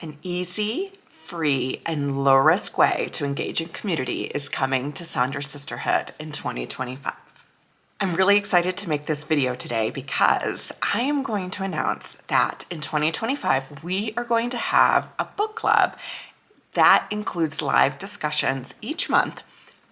An easy, free, and low-risk way to engage in community is coming to Saunders Sisterhood in 2025. I'm really excited to make this video today because I am going to announce that in 2025 we are going to have a book club that includes live discussions each month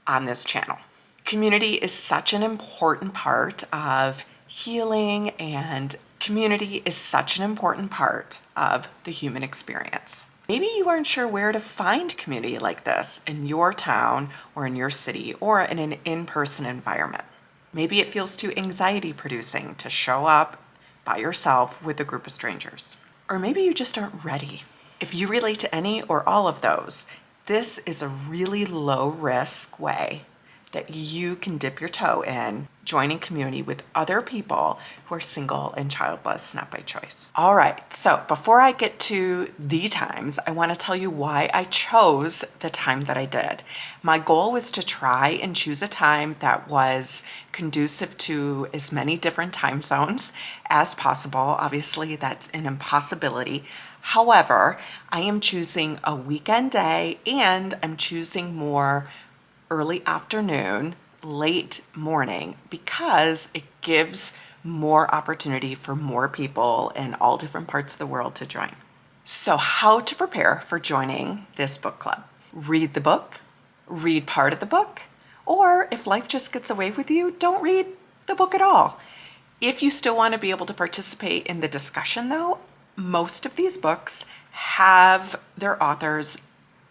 on this channel. Community is such an important part of healing, and community is such an important part of the human experience. Maybe you aren't sure where to find community like this in your town or in your city or in an in-person environment. Maybe it feels too anxiety producing to show up by yourself with a group of strangers. Or maybe you just aren't ready. If you relate to any or all of those, this is a really low risk way that you can dip your toe in joining community with other people who are single and childless, not by choice. All right, so before I get to the times, I want to tell you why I chose the time that I did. My goal was to try and choose a time that was conducive to as many different time zones as possible. Obviously, that's an impossibility. However, I am choosing a weekend day and I'm choosing more early afternoon, late morning, because it gives more opportunity for more people in all different parts of the world to join. So how to prepare for joining this book club? Read the book, read part of the book, or if life just gets away with you, don't read the book at all. If you still want to be able to participate in the discussion though, most of these books have their authors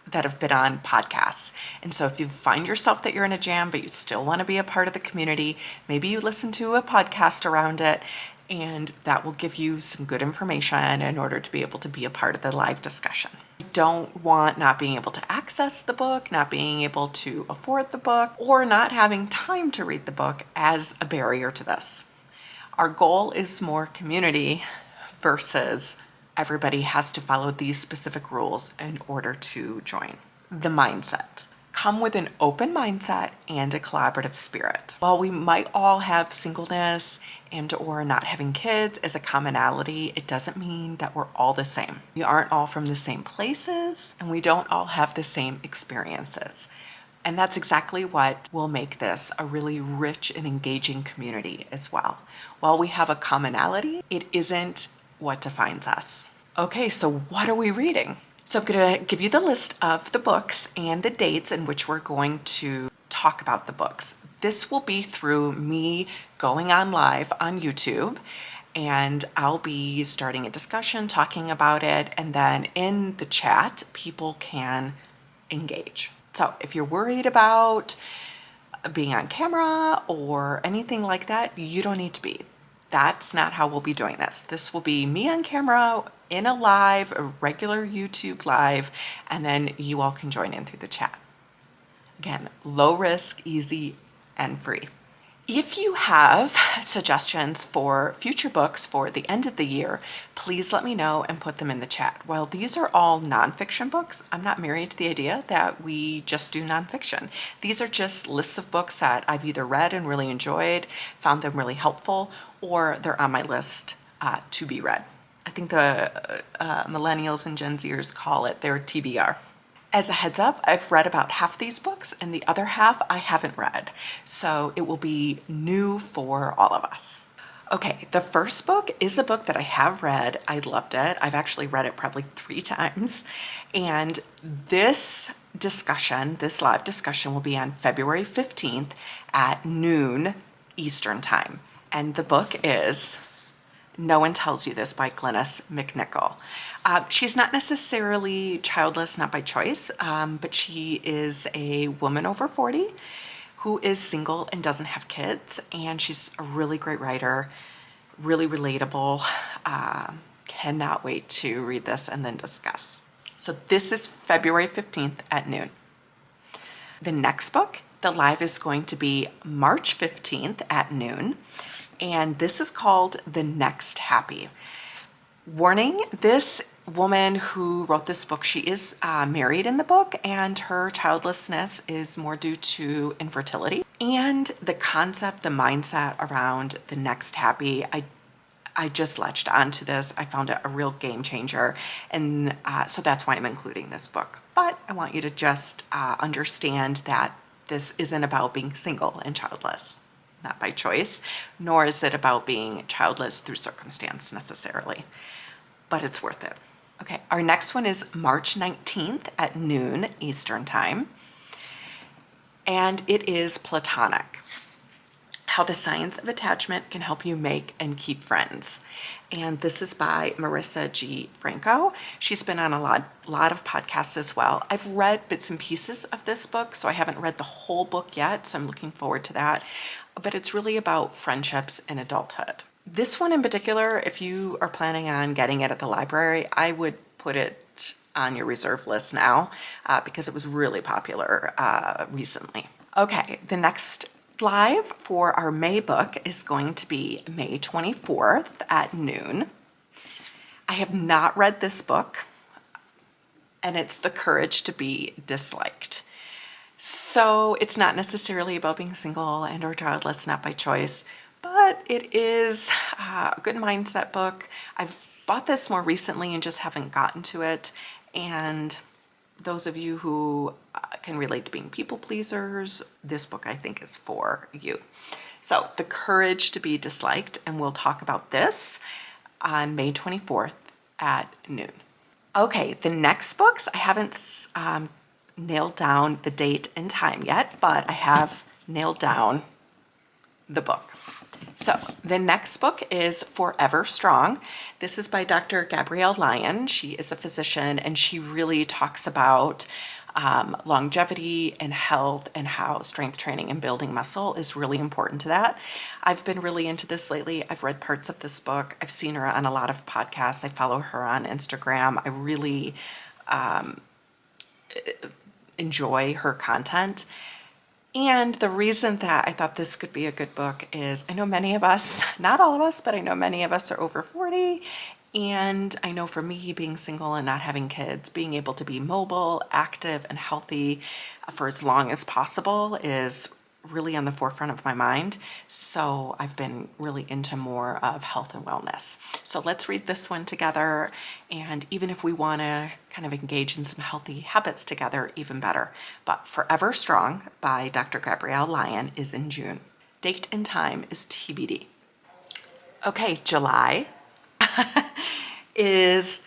that have been on podcasts. And so if you find yourself that you're in a jam, but you still want to be a part of the community, maybe you listen to a podcast around it, and that will give you some good information in order to be able to be a part of the live discussion. I don't want not being able to access the book, not being able to afford the book, or not having time to read the book as a barrier to this. Our goal is more community versus everybody has to follow these specific rules in order to join. The mindset. Come with an open mindset and a collaborative spirit. While we might all have singleness and or not having kids as a commonality, it doesn't mean that we're all the same. We aren't all from the same places and we don't all have the same experiences. And that's exactly what will make this a really rich and engaging community as well. While we have a commonality, it isn't what defines us. Okay, so what are we reading? So I'm going to give you the list of the books and the dates in which we're going to talk about the books. This will be through me going on live on YouTube, and I'll be starting a discussion, talking about it, and then in the chat, people can engage. So if you're worried about being on camera or anything like that, you don't need to be. That's not how we'll be doing this. This will be me on camera in a live, a regular YouTube live, and then you all can join in through the chat. Again, low risk, easy, and free. If you have suggestions for future books for the end of the year, please let me know and put them in the chat. While these are all nonfiction books, I'm not married to the idea that we just do nonfiction. These are just lists of books that I've either read and really enjoyed, found them really helpful, or they're on my list to be read. I think the millennials and Gen Zers call it their TBR. As a heads up, I've read about half these books and the other half I haven't read. So it will be new for all of us. Okay, the first book is a book that I have read. I loved it. I've actually read it probably 3 times. And this discussion, this live discussion will be on February 15th at noon Eastern time. And the book is No One Tells You This by Glynis McNichol. She's not necessarily childless, not by choice, but she is a woman over 40 who is single and doesn't have kids, and she's a really great writer, really relatable. Cannot wait to read this and then discuss. So this is February 15th at noon. The next book, the live is going to be March 15th at noon, and this is called The Next Happy. Warning, this woman who wrote this book, she is married in the book, and her childlessness is more due to infertility. And the concept, the mindset around the next happy, I just latched onto this. I found it a real game changer. And so that's why I'm including this book. But I want you to just understand that this isn't about being single and childless, not by choice, nor is it about being childless through circumstance necessarily, but it's worth it. Okay, our next one is March 19th at noon Eastern Time, and it is Platonic: How the Science of Attachment Can Help You Make and Keep Friends. And this is by Marissa G. Franco. She's been on a lot of podcasts as well. I've read bits and pieces of this book, so I haven't read the whole book yet, so I'm looking forward to that. But it's really about friendships in adulthood. This one in particular, if you are planning on getting it at the library, I would put it on your reserve list now because it was really popular recently. Okay, the next live for our May book is going to be May 24th at noon. I have not read this book, and it's The Courage to Be Disliked. So it's not necessarily about being single and or childless, not by choice, but it is a good mindset book. I've bought this more recently and just haven't gotten to it. And those of you who can relate to being people pleasers, this book I think is for you. So The Courage to Be Disliked, and we'll talk about this on May 24th at noon. Okay, the next books, I haven't nailed down the date and time yet, but I have nailed down the book. So the next book is Forever Strong. This is by Dr. Gabrielle Lyon. She is a physician, and she really talks about longevity and health and how strength training and building muscle is really important to that. I've been really into this lately. I've read parts of this book. I've seen her on a lot of podcasts. I follow her on Instagram. I really enjoy her content. And the reason that I thought this could be a good book is I know many of us, not all of us, but I know many of us are over 40. And I know for me, being single and not having kids, being able to be mobile, active, and healthy for as long as possible is really on the forefront of my mind. So I've been really into more of health and wellness. So let's read this one together. And even if we want to kind of engage in some healthy habits together, even better. But Forever Strong by Dr. Gabrielle Lyon is in June. Date and time is TBD. Okay, July is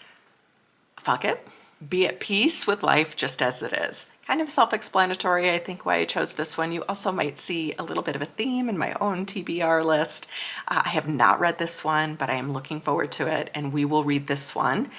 Fuck It. Be at peace with life just as it is. Kind of self-explanatory, I think, why I chose this one. You also might see a little bit of a theme in my own TBR list. I have not read this one, but I am looking forward to it, and we will read this one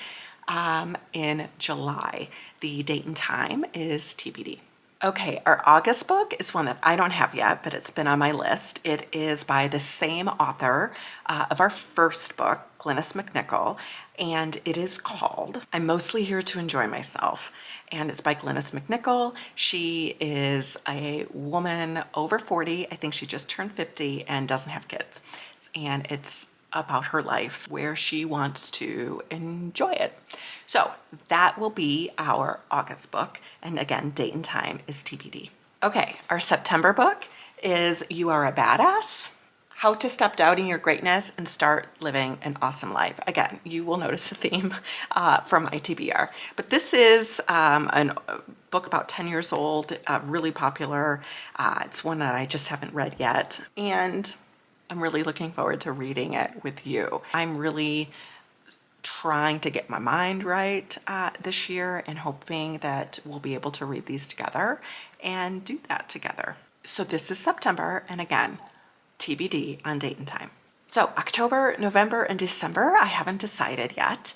in July. The date and time is TBD. Okay, our August book is one that I don't have yet, but it's been on my list. It is by the same author of our first book, Glynis McNichol, and it is called I'm Mostly Here to Enjoy Myself. And it's by Glynis McNichol. She is a woman over 40. I think she just turned 50 and doesn't have kids. And it's about her life where she wants to enjoy it. So that will be our August book. And again, date and time is TBD. Okay, our September book is You Are a Badass: How to Stop Doubting Your Greatness and Start Living an Awesome Life. Again, you will notice a theme from my TBR. But this is a book about 10 years old, really popular. It's one that I just haven't read yet. And I'm really looking forward to reading it with you. I'm really trying to get my mind right this year and hoping that we'll be able to read these together and do that together. So this is September, and again, TBD on date and time. So October, November, and December, I haven't decided yet.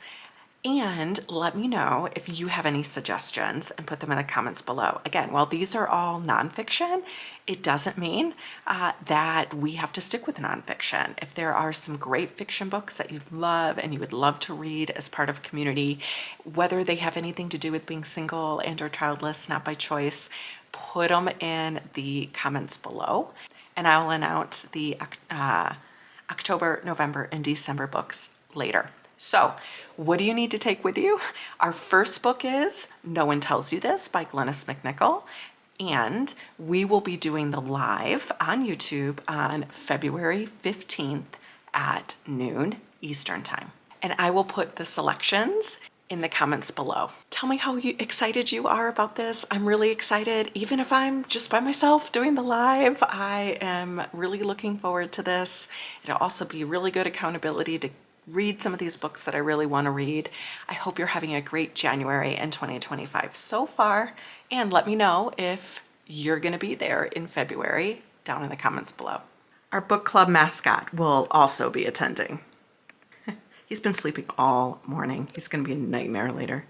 And let me know if you have any suggestions and put them in the comments below. Again, while these are all nonfiction, it doesn't mean that we have to stick with nonfiction. If there are some great fiction books that you love and you would love to read as part of a community, whether they have anything to do with being single and or childless, not by choice, put them in the comments below. And I will announce the October, November, and December books later. So what do you need to take with you? Our first book is No One Tells You This by Glynis McNichol. And we will be doing the live on YouTube on February 15th at noon Eastern Time. And I will put the selections in the comments below. Tell me how excited you are about this. I'm really excited. Even if I'm just by myself doing the live, I am really looking forward to this. It'll also be really good accountability to read some of these books that I really want to read. I hope you're having a great January in 2025 so far, and let me know if you're going to be there in February down in the comments below. Our book club mascot will also be attending. He's been sleeping all morning. He's going to be a nightmare later.